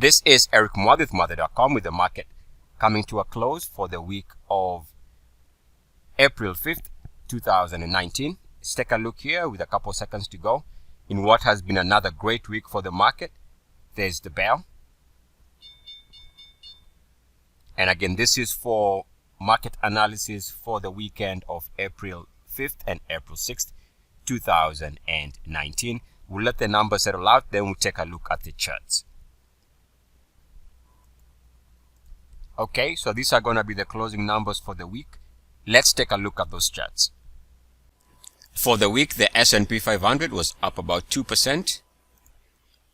This is Eric Muadhi with Muadhi.com with the market coming to a close for the week of April 5th, 2019. Let's take a look here with a couple seconds to go in what has been another great week for the market. There's the bell. And again, this is for market analysis for the weekend of April 5th and April 6th, 2019. We'll let the numbers settle out, then we'll take a look at the charts. Okay, so these are going to be the closing numbers for the week. Let's take a look at those charts. For the week, the S&P 500 was up about 2%.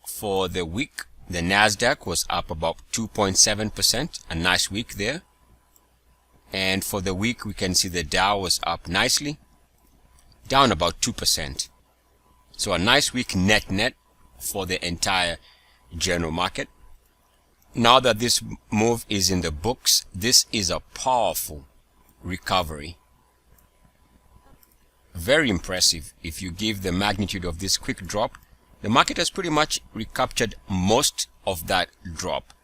For the week, the Nasdaq was up about 2.7%, a nice week there. And for the week, we can see the Dow was up nicely, down about 2%. So a nice week net for the entire general market. Now that this move is in the books, this is a powerful recovery. Very impressive. If you give the magnitude of this quick drop, the market has pretty much recaptured most of that drop.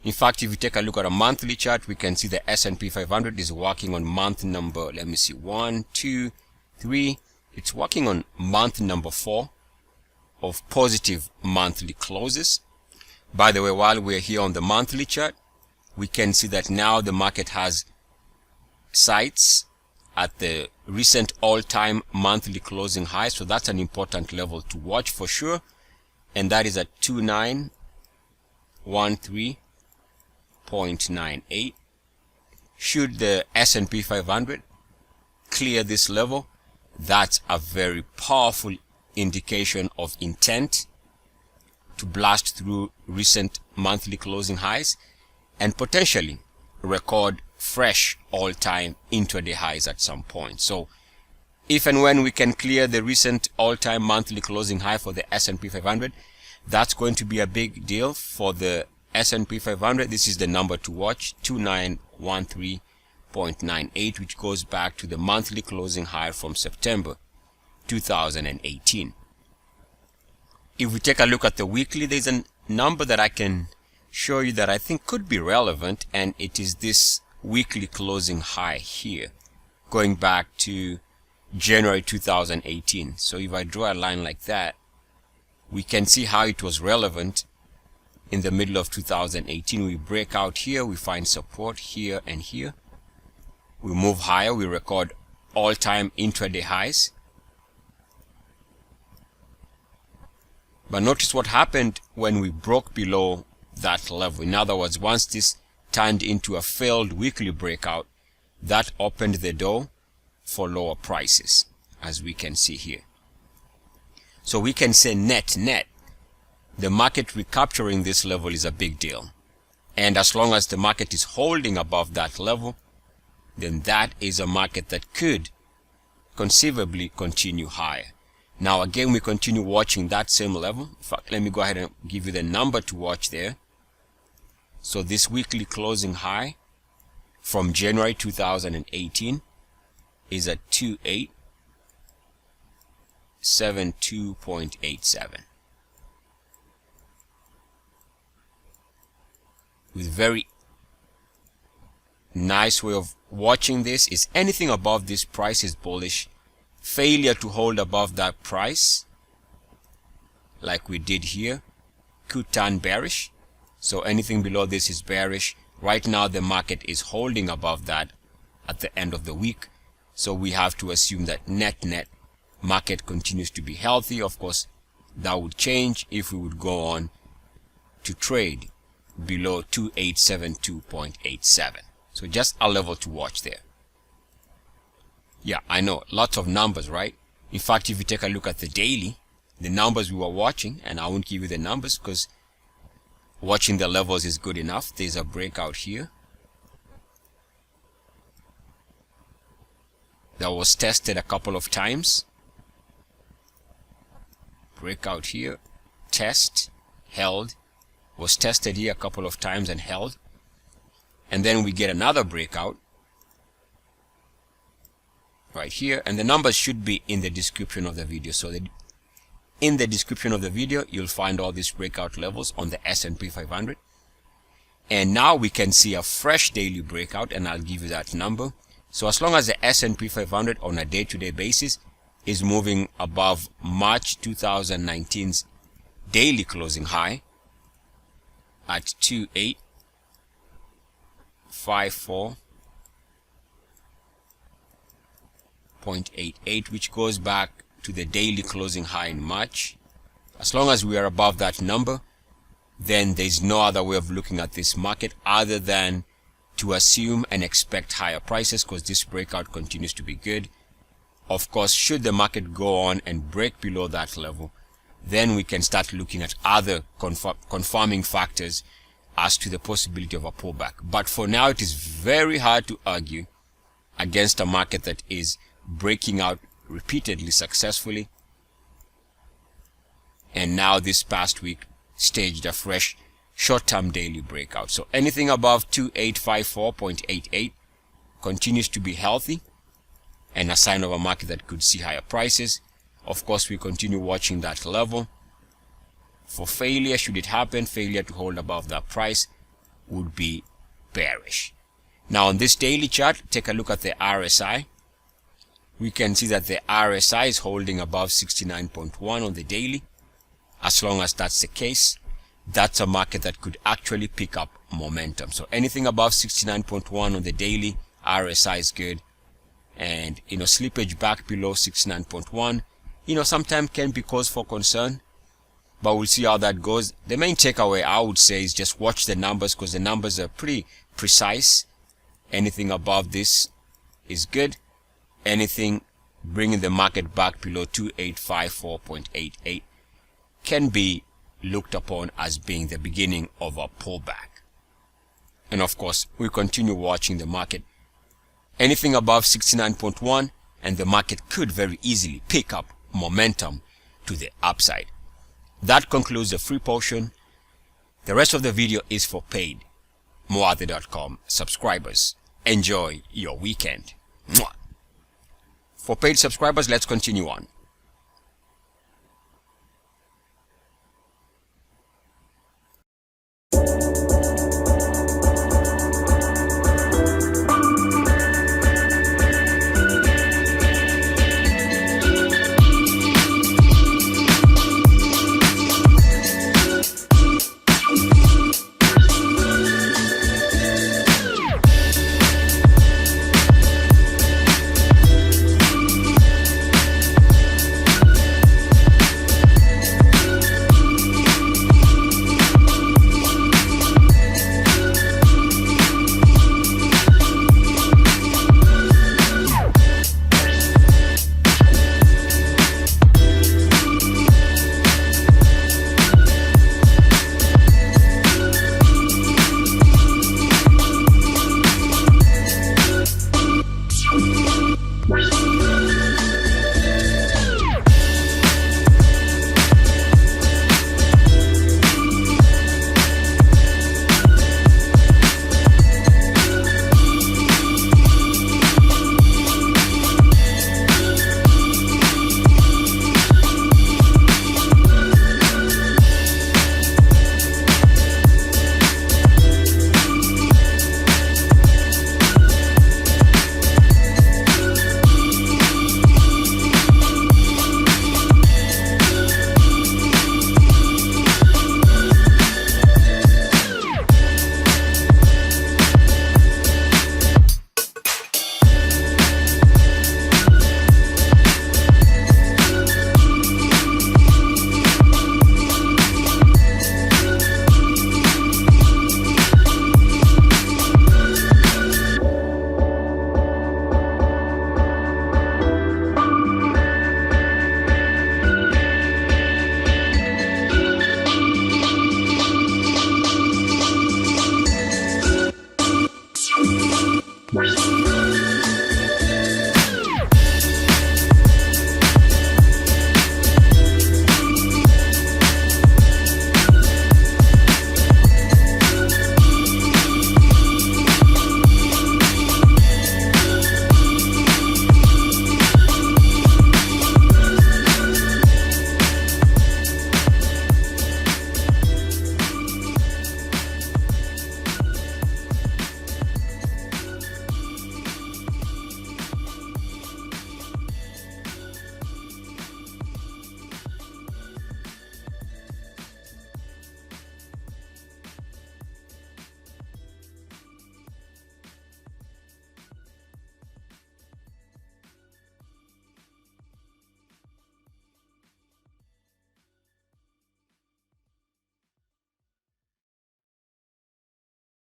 In fact, if you take a look at a monthly chart, we can see the S&P 500 is working on month number, let me see, 1, 2, 3. It's working on month number 4 of positive monthly closes. By the way, while we're here on the monthly chart, we can see that now the market has sights at the recent all-time monthly closing high. So that's an important level to watch for sure. And that is at 2913.98. Should the S&P 500 clear this level, that's a very powerful indication of intent to blast through recent monthly closing highs and potentially record fresh all-time intraday highs at some point. So if and when we can clear the recent all-time monthly closing high for the S&P 500, that's going to be a big deal for the S&P 500. This is the number to watch, 2913.98, which goes back to the monthly closing high from September 2018. If we take a look at the weekly, there's a number that I can show you that I think could be relevant, and it is this weekly closing high here, going back to January 2018. So if I draw a line like that, we can see how it was relevant in the middle of 2018. We break out here, we find support here and here. We move higher, we record all-time intraday highs. But notice what happened when we broke below that level. In other words, once this turned into a failed weekly breakout, that opened the door for lower prices, as we can see here. So we can say net, the market recapturing this level is a big deal. And as long as the market is holding above that level, then that is a market that could conceivably continue higher. Now again, we continue watching that same level. In fact, let me go ahead and give you the number to watch there. So this weekly closing high from January 2018 is at 2872.87. With very nice way of watching this is anything above this price is bullish. Failure to hold above that price, like we did here, could turn bearish. So anything below this is bearish. Right now the market is holding above that at the end of the week. So we have to assume that net market continues to be healthy. Of course, that would change if we would go on to trade below 2872.87. So just a level to watch there. Yeah, I know, lots of numbers, right? In fact, if you take a look at the daily, the numbers we were watching, and I won't give you the numbers because watching the levels is good enough. There's a breakout here that was tested a couple of times. Breakout here, test, held, was tested here a couple of times and held. And then we get another breakout right here, and the numbers should be in the description of the video. So in the description of the video, you'll find all these breakout levels on the S&P 500. And now we can see a fresh daily breakout, and I'll give you that number. So as long as the S&P 500 on a day-to-day basis is moving above March 2019's daily closing high at 2854.88, which goes back to the daily closing high in March. As long as we are above that number, then there's no other way of looking at this market other than to assume and expect higher prices, because this breakout continues to be good. Of course, should the market go on and break below that level, then we can start looking at other confirming factors as to the possibility of a pullback. But for now, it is very hard to argue against a market that is breaking out repeatedly successfully, and now this past week staged a fresh short-term daily breakout. So anything above 2854.88 continues to be healthy and a sign of a market that could see higher prices. Of course, we continue watching that level. For failure, should it happen, failure to hold above that price would be bearish. Now on this daily chart, take a look at the RSI. We can see that the RSI is holding above 69.1 on the daily. As long as that's the case, that's a market that could actually pick up momentum. So anything above 69.1 on the daily, RSI is good. And, slippage back below 69.1, sometimes can be cause for concern, but we'll see how that goes. The main takeaway I would say is just watch the numbers, because the numbers are pretty precise. Anything above this is good. Anything bringing the market back below 2854.88 can be looked upon as being the beginning of a pullback. And of course, we continue watching the market. Anything above 69.1 and the market could very easily pick up momentum to the upside. That concludes the free portion. The rest of the video is for paid Moathe.com subscribers. Enjoy your weekend. Mwah. For paid subscribers, let's continue on.